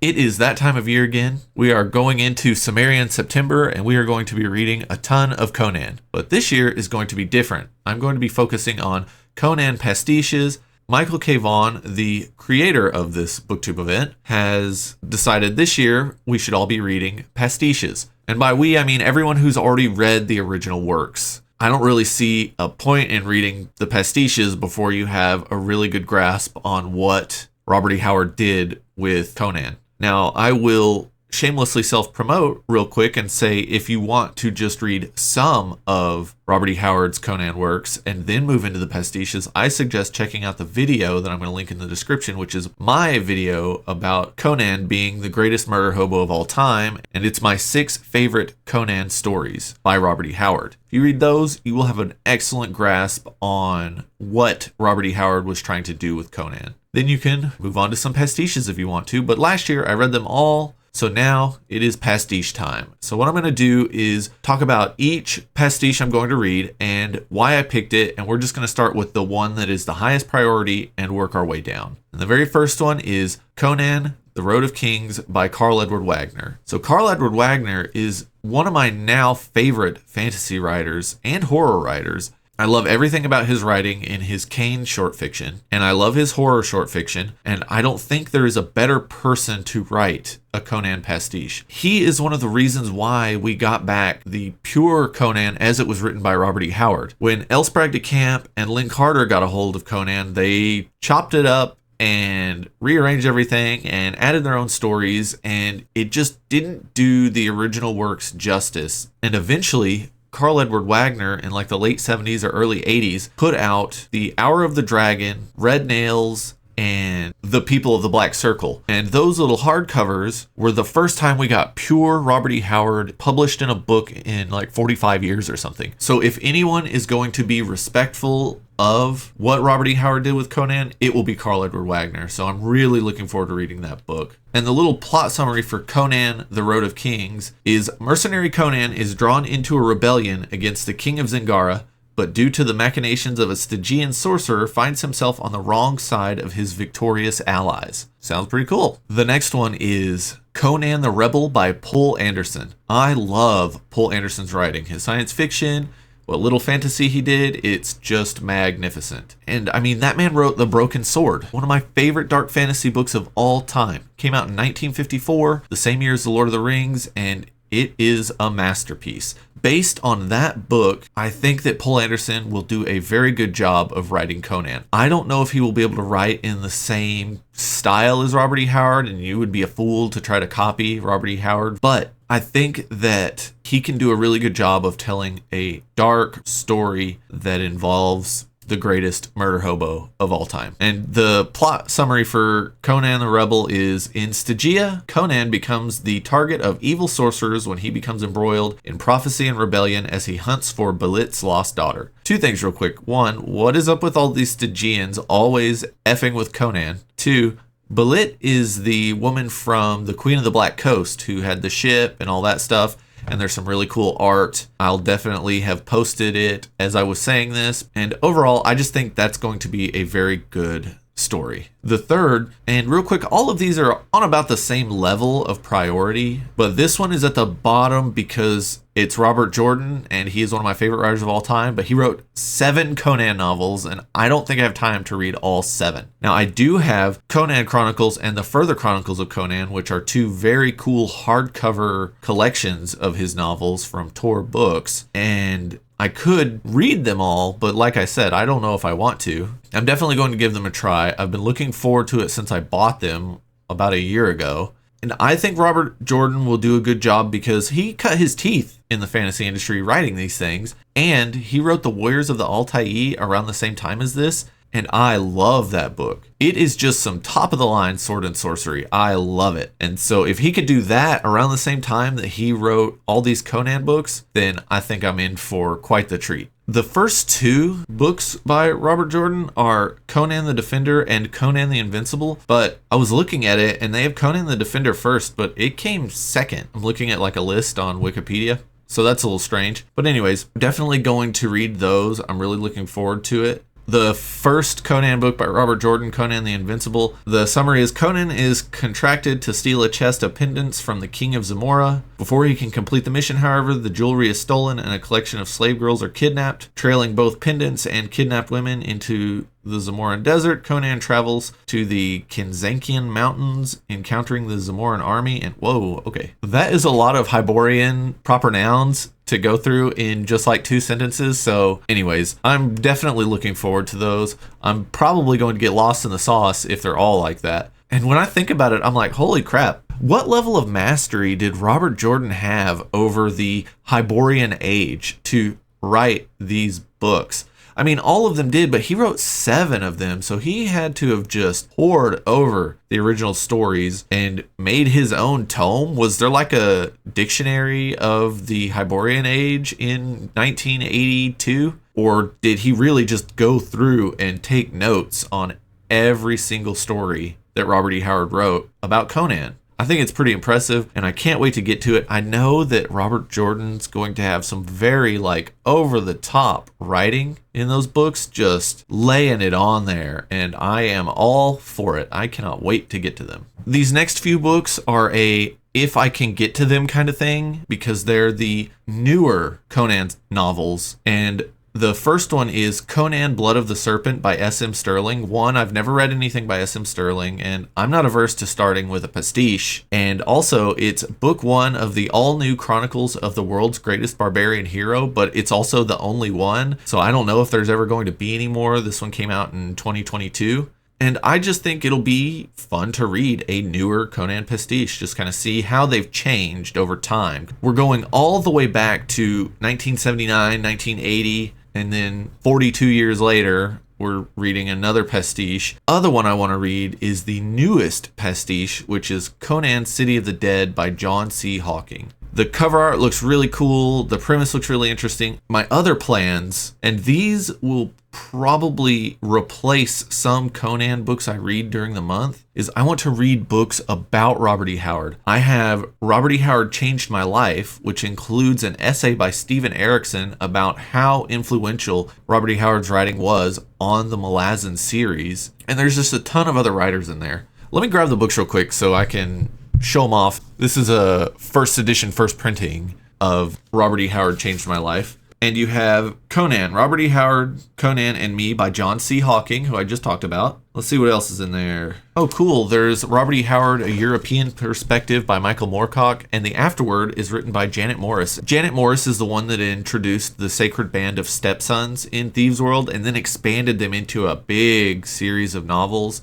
It is that time of year again. We are going into Cimmerian September and we are going to be reading a ton of Conan. But this year is going to be different. I'm going to be focusing on Conan pastiches. Michael K. Vaughan, the creator of this booktube event, has decided this year we should all be reading pastiches. And by we, I mean everyone who's already read the original works. I don't really see a point in reading the pastiches before you have a really good grasp on what Robert E. Howard did with Conan. Now, I will shamelessly self-promote real quick and say if you want to just read some of Robert E. Howard's Conan works and then move into the pastiches, I suggest checking out the video that I'm going to link in the description, which is my video about Conan being the greatest murder hobo of all time, and it's my 6 favorite Conan stories by Robert E. Howard. If you read those, you will have an excellent grasp on what Robert E. Howard was trying to do with Conan. Then you can move on to some pastiches if you want to, but last year I read them all. So now it is pastiche time. So what I'm going to do is talk about each pastiche I'm going to read and why I picked it. And we're just going to start with the one that is the highest priority and work our way down. And the very first one is Conan The Road of Kings by Karl Edward Wagner. So Karl Edward Wagner is one of my now favorite fantasy writers and horror writers. I love everything about his writing in his Kane short fiction, and I love his horror short fiction, and I don't think there is a better person to write a Conan pastiche. He is one of the reasons why we got back the pure Conan as it was written by Robert E. Howard. When L. Sprague de Camp and Lynn Carter got a hold of Conan, they chopped it up and rearranged everything and added their own stories, and it just didn't do the original works justice. And eventually, Karl Edward Wagner in like the late 70s or early 80s put out The Hour of the Dragon, Red Nails, and The People of the Black Circle. And those little hardcovers were the first time we got pure Robert E. Howard published in a book in like 45 years or something. So if anyone is going to be respectful of what Robert E. Howard did with Conan, it will be Karl Edward Wagner. So I'm really looking forward to reading that book. And the little plot summary for Conan The Road of Kings is mercenary Conan is drawn into a rebellion against the king of Zingara, but due to the machinations of a Stygian sorcerer, finds himself on the wrong side of his victorious allies. Sounds pretty cool. The next one is Conan the Rebel by Poul Anderson. I love Poul Anderson's writing. His science fiction, what little fantasy he did, it's just magnificent. And I mean, that man wrote The Broken Sword, one of my favorite dark fantasy books of all time. Came out in 1954, the same year as The Lord of the Rings, and it is a masterpiece. Based on that book, I think that Poul Anderson will do a very good job of writing Conan. I don't know if he will be able to write in the same style as Robert E. Howard, and you would be a fool to try to copy Robert E. Howard, but I think that he can do a really good job of telling a dark story that involves the greatest murder hobo of all time. And the plot summary for Conan the Rebel is, in Stygia, Conan becomes the target of evil sorcerers when he becomes embroiled in prophecy and rebellion as he hunts for Belit's lost daughter. 2 things real quick. 1, what is up with all these Stygians always effing with Conan? 2, Belit is the woman from the Queen of the Black Coast who had the ship and all that stuff. And there's some really cool art. I'll definitely have posted it as I was saying this. And overall, I just think that's going to be a very good story. The third, and real quick, all of these are on about the same level of priority, but this one is at the bottom because it's Robert Jordan, and he is one of my favorite writers of all time, but he wrote 7 Conan novels, and I don't think I have time to read all 7. Now, I do have Conan Chronicles and the Further Chronicles of Conan, which are 2 very cool hardcover collections of his novels from Tor Books, and I could read them all, but like I said, I don't know if I want to. I'm definitely going to give them a try. I've been looking forward to it since I bought them about a year ago. And I think Robert Jordan will do a good job because he cut his teeth in the fantasy industry writing these things. And he wrote The Warriors of the Altai around the same time as this. And I love that book. It is just some top of the line sword and sorcery. I love it. And so if he could do that around the same time that he wrote all these Conan books, then I think I'm in for quite the treat. The first 2 books by Robert Jordan are Conan the Defender and Conan the Invincible, but I was looking at it and they have Conan the Defender first, but it came second. I'm looking at like a list on Wikipedia, so that's a little strange. But anyways, definitely going to read those. I'm really looking forward to it. the first Conan book by Robert Jordan, Conan the Invincible. The summary is Conan is contracted to steal a chest of pendants from the king of Zamora. Before he can complete the mission, however, the jewelry is stolen and a collection of slave girls are kidnapped. Trailing both pendants and kidnapped women into the Zamoran desert, Conan travels to the Kinzankian mountains, encountering the Zamoran army. And whoa, okay. That is a lot of Hyborian proper nouns to go through in just like 2 sentences. So anyways, I'm definitely looking forward to those. I'm probably going to get lost in the sauce if they're all like that. And when I think about it, I'm like, holy crap. What level of mastery did Robert Jordan have over the Hyborian age to write these books? I mean, all of them did, but he wrote 7 of them, so he had to have just pored over the original stories and made his own tome. Was there like a dictionary of the Hyborian age in 1982? Or did he really just go through and take notes on every single story that Robert E. Howard wrote about Conan? I think it's pretty impressive, and I can't wait to get to it. I know that Robert Jordan's going to have some very like over-the-top writing in those books, just laying it on there, and I am all for it. I cannot wait to get to them. These next few books are a if I can get to them kind of thing, because they're the newer Conan novels, and the first one is Conan Blood of the Serpent by S.M. Stirling. One, I've never read anything by S.M. Stirling, and I'm not averse to starting with a pastiche. And also, it's book 1 of the all-new Chronicles of the World's Greatest Barbarian Hero, but it's also the only one, so I don't know if there's ever going to be any more. This one came out in 2022. And I just think it'll be fun to read a newer Conan pastiche, just kind of see how they've changed over time. We're going all the way back to 1979, 1980, and then 42 years later, we're reading another pastiche. Other one I want to read is the newest pastiche, which is Conan City of the Dead by John C. Hocking. The cover art looks really cool. The premise looks really interesting. My other plans, and these will probably replace some Conan books I read during the month, is I want to read books about Robert E. Howard. I have Robert E. Howard Changed My Life, which includes an essay by Steven Erikson about how influential Robert E. Howard's writing was on the Malazan series. And there's just a ton of other writers in there. Let me grab the books real quick so I can show them off. This is a first edition, first printing of Robert E. Howard Changed My Life. And you have Conan, Robert E. Howard, Conan and Me by John C. Hocking, who I just talked about. Let's see what else is in there. Oh, cool. There's Robert E. Howard, A European Perspective by Michael Moorcock, and the afterword is written by Janet Morris. Janet Morris is the one that introduced the Sacred Band of Stepsons in Thieves' World and then expanded them into a big series of novels.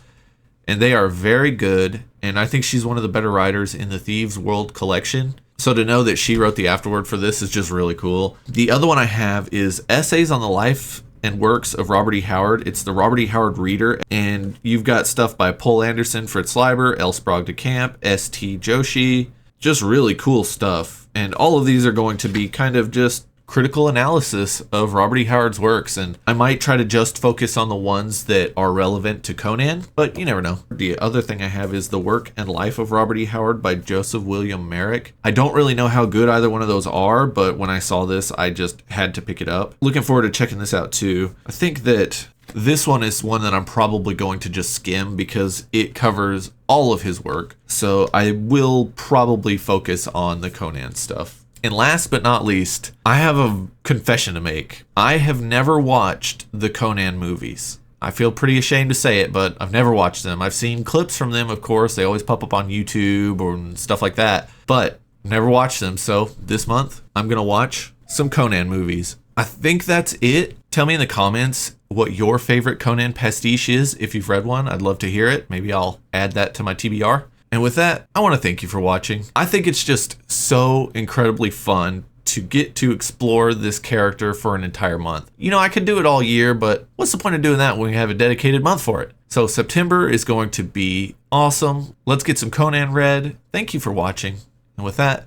And they are very good, and I think she's one of the better writers in the Thieves' World collection. So to know that she wrote the afterword for this is just really cool. The other one I have is Essays on the Life and Works of Robert E. Howard. It's the Robert E. Howard Reader, and you've got stuff by Poul Anderson, Fritz Leiber, L. Sprague de Camp, S.T. Joshi. Just really cool stuff. And all of these are going to be kind of just critical analysis of Robert E. Howard's works, and I might try to just focus on the ones that are relevant to Conan, but you never know. The other thing I have is The Work and Life of Robert E. Howard by Joseph William Merrick. I don't really know how good either one of those are, but when I saw this, I just had to pick it up. Looking forward to checking this out too. I think that this one is one that I'm probably going to just skim because it covers all of his work, so I will probably focus on the Conan stuff. And last but not least, I have a confession to make. I have never watched the Conan movies. I feel pretty ashamed to say it, but I've never watched them. I've seen clips from them, of course. They always pop up on YouTube or stuff like that, but never watched them. So this month, I'm going to watch some Conan movies. I think that's it. Tell me in the comments what your favorite Conan pastiche is. If you've read one, I'd love to hear it. Maybe I'll add that to my TBR. And with that, I want to thank you for watching. I think it's just so incredibly fun to get to explore this character for an entire month. You know, I could do it all year, but what's the point of doing that when we have a dedicated month for it? So September is going to be awesome. Let's get some Conan read. Thank you for watching. And with that,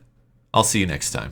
I'll see you next time.